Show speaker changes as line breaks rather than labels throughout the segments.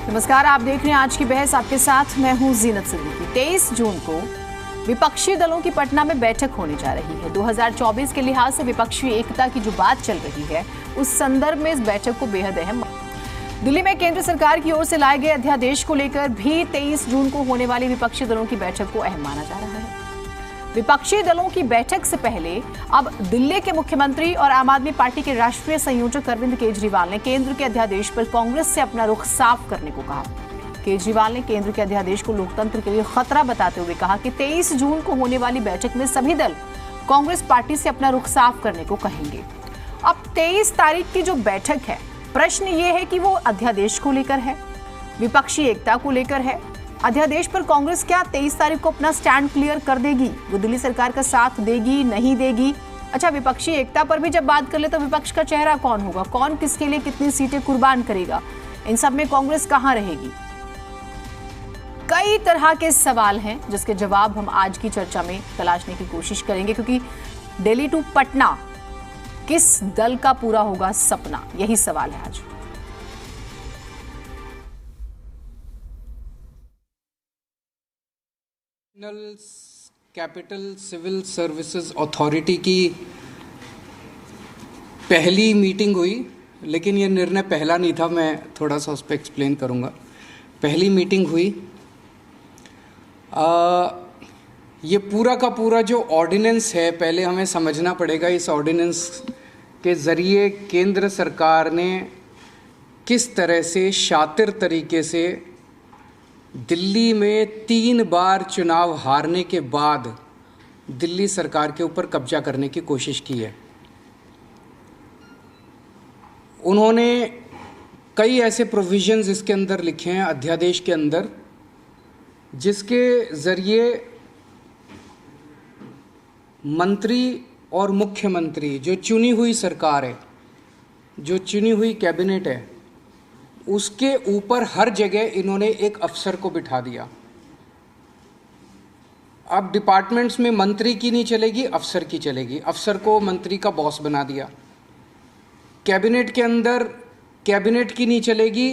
नमस्कार, आप देख रहे हैं आज की बहस। आपके साथ मैं हूं जीनत सिद्दीकी। 23 जून को विपक्षी दलों की पटना में बैठक होने जा रही है। 2024 के लिहाज से विपक्षी एकता की जो बात चल रही है, उस संदर्भ में इस बैठक को बेहद अहम। दिल्ली में केंद्र सरकार की ओर से लाए गए अध्यादेश को लेकर भी 23 जून को होने वाली विपक्षी दलों की बैठक को अहम माना जा रहा है। विपक्षी दलों की बैठक से पहले अब दिल्ली के मुख्यमंत्री और आम आदमी पार्टी के राष्ट्रीय संयोजक अरविंद केजरीवाल ने केंद्र के अध्यादेश पर कांग्रेस से अपना रुख साफ करने को कहा। केजरीवाल ने केंद्र के अध्यादेश को लोकतंत्र के लिए खतरा बताते हुए कहा कि 23 जून को होने वाली बैठक में सभी दल कांग्रेस पार्टी से अपना रुख साफ करने को कहेंगे। अब 23 तारीख की जो बैठक है, प्रश्न ये है कि वो अध्यादेश को लेकर है, विपक्षी एकता को लेकर है। अध्यादेश पर कांग्रेस क्या 23 तारीख को अपना स्टैंड क्लियर कर देगी? वो दिल्ली सरकार का साथ देगी, नहीं देगी? अच्छा, विपक्षी एकता पर भी जब बात कर ले तो विपक्ष का चेहरा कौन होगा? कौन किसके लिए कितनी सीटें कुर्बान करेगा? इन सब में कांग्रेस कहां रहेगी? कई तरह के सवाल हैं जिसके जवाब हम आज की चर्चा में तलाशने की कोशिश करेंगे, क्योंकि दिल्ली टू पटना किस दल का पूरा होगा सपना, यही सवाल है आज।
कैपिटल सिविल सर्विसेज अथॉरिटी की पहली मीटिंग हुई, लेकिन ये निर्णय पहला नहीं था। मैं थोड़ा सा उस पर एक्सप्लेन करूँगा। पहली मीटिंग हुई, ये पूरा का पूरा जो ऑर्डिनेंस है, पहले हमें समझना पड़ेगा इस ऑर्डिनेंस के ज़रिए केंद्र सरकार ने किस तरह से शातिर तरीके से दिल्ली में 3 बार चुनाव हारने के बाद दिल्ली सरकार के ऊपर कब्जा करने की कोशिश की है। उन्होंने कई ऐसे प्रोविजंस इसके अंदर लिखे हैं, अध्यादेश के अंदर, जिसके ज़रिए मंत्री और मुख्यमंत्री, जो चुनी हुई सरकार है, जो चुनी हुई कैबिनेट है, उसके ऊपर हर जगह इन्होंने एक अफसर को बिठा दिया। अब डिपार्टमेंट्स में मंत्री की नहीं चलेगी, अफसर की चलेगी। अफसर को मंत्री का बॉस बना दिया। कैबिनेट के अंदर कैबिनेट की नहीं चलेगी,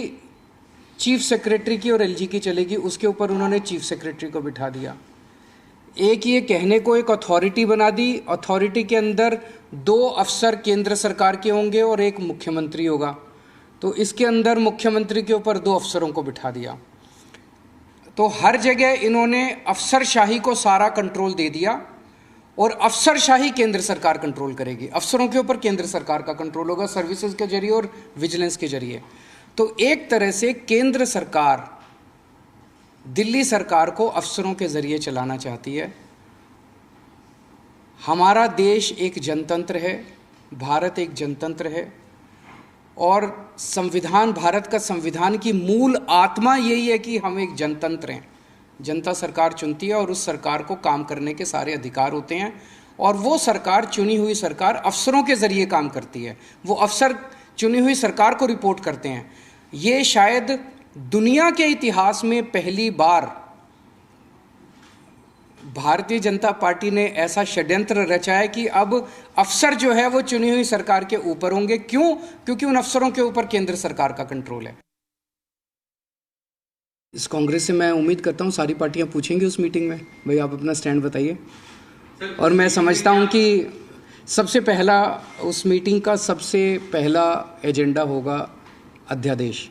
चीफ सेक्रेटरी की और एलजी की चलेगी। उसके ऊपर उन्होंने चीफ सेक्रेटरी को बिठा दिया। एक ये कहने को एक अथॉरिटी बना दी। अथॉरिटी के अंदर 2 अफसर केंद्र सरकार के होंगे और एक मुख्यमंत्री होगा। तो इसके अंदर मुख्यमंत्री के ऊपर 2 अफसरों को बिठा दिया। तो हर जगह इन्होंने अफसरशाही को सारा कंट्रोल दे दिया और अफसरशाही केंद्र सरकार कंट्रोल करेगी। अफसरों के ऊपर केंद्र सरकार का कंट्रोल होगा, सर्विसेज के जरिए और विजिलेंस के जरिए। तो एक तरह से केंद्र सरकार दिल्ली सरकार को अफसरों के जरिए चलाना चाहती है। हमारा देश एक जनतंत्र है, भारत एक जनतंत्र है, और संविधान, भारत का संविधान की मूल आत्मा यही है कि हम एक जनतंत्र हैं। जनता सरकार चुनती है और उस सरकार को काम करने के सारे अधिकार होते हैं, और वो सरकार, चुनी हुई सरकार, अफसरों के ज़रिए काम करती है। वो अफसर चुनी हुई सरकार को रिपोर्ट करते हैं। ये शायद दुनिया के इतिहास में पहली बार भारतीय जनता पार्टी ने ऐसा षड्यंत्र रचा है कि अब अफसर जो है वो चुनी हुई सरकार के ऊपर होंगे। क्यों? क्योंकि उन अफसरों के ऊपर केंद्र सरकार का कंट्रोल है। इस कांग्रेस से मैं उम्मीद करता हूँ सारी पार्टियां पूछेंगी उस मीटिंग में, भाई आप अपना स्टैंड बताइए। और मैं समझता हूँ कि सबसे पहला, उस मीटिंग का सबसे पहला एजेंडा होगा अध्यादेश,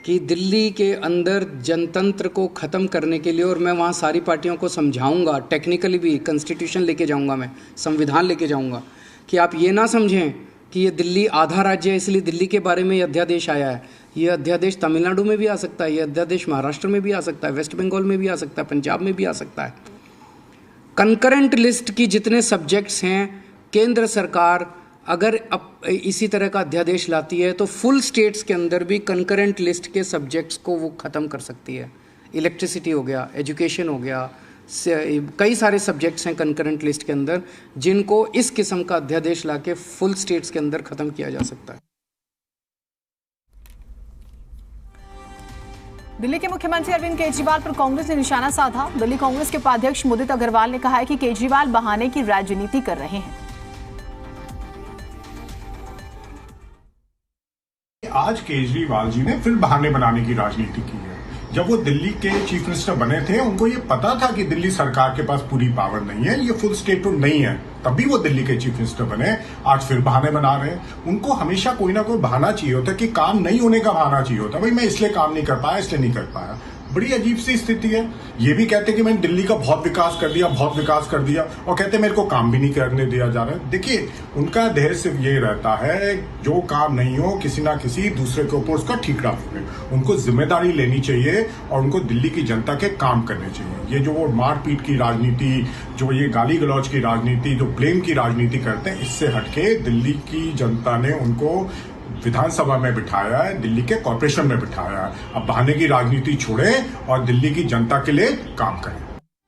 कि दिल्ली के अंदर जनतंत्र को ख़त्म करने के लिए, और मैं वहाँ सारी पार्टियों को समझाऊंगा, टेक्निकली भी कॉन्स्टिट्यूशन लेके जाऊंगा, मैं संविधान लेके जाऊंगा, कि आप ये ना समझें कि ये दिल्ली आधा राज्य है इसलिए दिल्ली के बारे में ये अध्यादेश आया है। ये अध्यादेश तमिलनाडु में भी आ सकता है, ये अध्यादेश महाराष्ट्र में भी आ सकता है, वेस्ट बंगाल में भी आ सकता है, पंजाब में भी आ सकता है। कंकरेंट लिस्ट की जितने सब्जेक्ट्स हैं, केंद्र सरकार अगर अब इसी तरह का अध्यादेश लाती है तो फुल स्टेट्स के अंदर भी कंकरेंट लिस्ट के सब्जेक्ट्स को वो ख़त्म कर सकती है। इलेक्ट्रिसिटी हो गया, एजुकेशन हो गया, कई सारे सब्जेक्ट्स हैं कंकरेंट लिस्ट के अंदर, जिनको इस किस्म का अध्यादेश लाके फुल स्टेट्स के अंदर ख़त्म किया जा सकता है।
दिल्ली के मुख्यमंत्री अरविंद केजरीवाल पर कांग्रेस ने निशाना साधा। दिल्ली कांग्रेस के उपाध्यक्ष मुदित अग्रवाल ने कहा है कि केजरीवाल बहाने की राजनीति कर रहे हैं।
आज केजरीवाल जी ने फिर बहाने बनाने की राजनीति की है। जब वो दिल्ली के चीफ मिनिस्टर बने थे, उनको ये पता था कि दिल्ली सरकार के पास पूरी पावर नहीं है, ये फुल स्टेटहुड नहीं है, तभी वो दिल्ली के चीफ मिनिस्टर बने। आज फिर बहाने बना रहे हैं। उनको हमेशा कोई ना कोई बहाना चाहिए होता है कि काम नहीं होने का बहाना चाहिए होता है। भाई मैं इसलिए काम नहीं कर पाया, इसलिए नहीं कर पाया। बड़ी अजीब सी स्थिति है। ये भी कहते हैं कि मैंने दिल्ली का बहुत विकास कर दिया, बहुत विकास कर दिया, और कहते हैं मेरे को काम भी नहीं करने दिया जा रहा है। देखिए, उनका ध्येय सिर्फ ये रहता है, जो काम नहीं हो किसी ना किसी दूसरे के ऊपर उसका ठीकरा फोड़े। उनको जिम्मेदारी लेनी चाहिए और उनको दिल्ली की जनता के काम करने चाहिए। ये जो वो मारपीट की राजनीति, जो ये गाली गलौज की राजनीति, जो ब्लेम की राजनीति करते हैं, इससे हटके दिल्ली की जनता ने उनको विधानसभा में बिठाया है, दिल्ली के कॉर्पोरेशन में बिठाया है। अब बहाने की राजनीति छोड़े और दिल्ली की जनता के लिए काम करें।